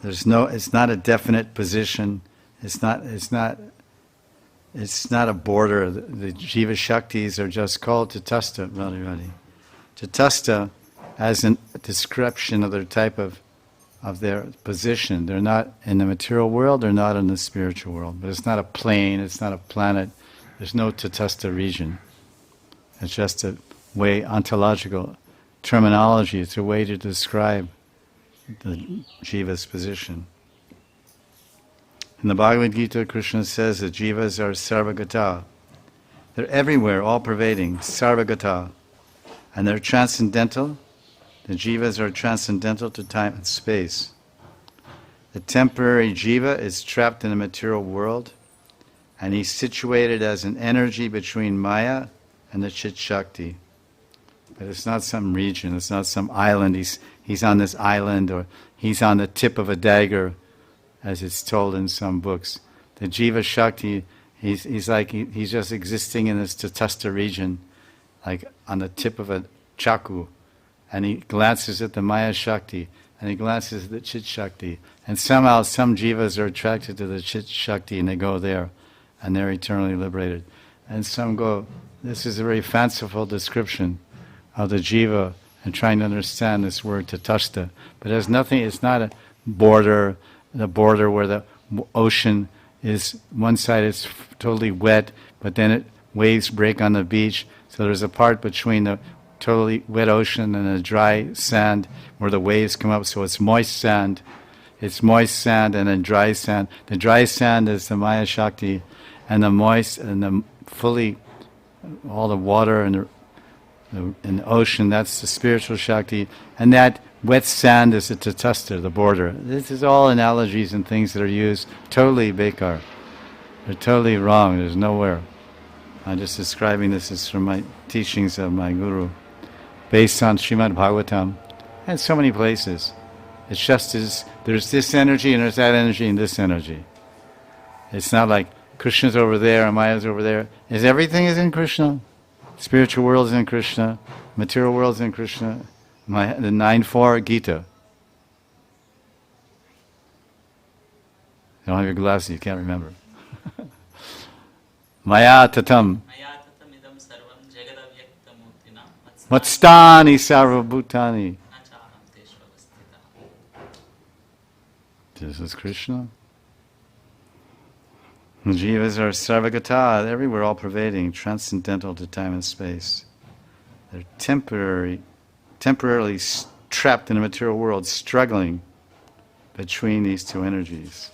It's not a definite position. It's not a border. The Jiva Shaktis are just called Tatastha, Radharani. Tatastha as a description of their type of their position. They're not in the material world, they're not in the spiritual world. But it's not a plane, it's not a planet. There's no Tatastha region. It's just a way, ontological terminology. It's a way to describe the Jiva's position. In the Bhagavad Gita, Krishna says that Jivas are sarvagata. They're everywhere, all-pervading, sarvagata. And they're transcendental. The Jivas are transcendental to time and space. The temporary Jiva is trapped in the material world, and he's situated as an energy between Maya and the Chit Shakti. But it's not some region, it's not some island. He's on this island, or he's on the tip of a dagger, as it's told in some books. The Jiva Shakti, he's just existing in this Tatastha region, like on the tip of a chaku. And he glances at the Maya Shakti, and he glances at the Chit Shakti. And somehow some Jivas are attracted to the Chit Shakti, and they go there, and they're eternally liberated. And some go, this is a very fanciful description of the Jiva, and trying to understand this word Tatastha. But there's nothing, it's not a border, the border where the ocean is, one side is totally wet, but then waves break on the beach, so there's a part between the totally wet ocean and the dry sand where the waves come up, so it's moist sand. It's moist sand and then dry sand. The dry sand is the Maya Shakti, and the moist and the fully, all the water and the ocean, that's the spiritual Shakti, and that wet sand is the Tatastha, the border. This is all analogies and things that are used totally bekar. They're totally wrong. There's nowhere. I'm just describing this as from my teachings of my guru, based on Srimad Bhagavatam, and so many places. It's just as there's this energy and there's that energy and this energy. It's not like Krishna's over there and Maya's over there. Everything is in Krishna. Spiritual world is in Krishna. Material world is in Krishna. The 9.4 Gita. You don't have your glasses, you can't remember. Maya tatam. Matstani sarvabhutani. This is Krishna. The Jivas are sarvagata, everywhere, all pervading, transcendental to time and space. They're temporarily trapped in the material world, struggling between these two energies.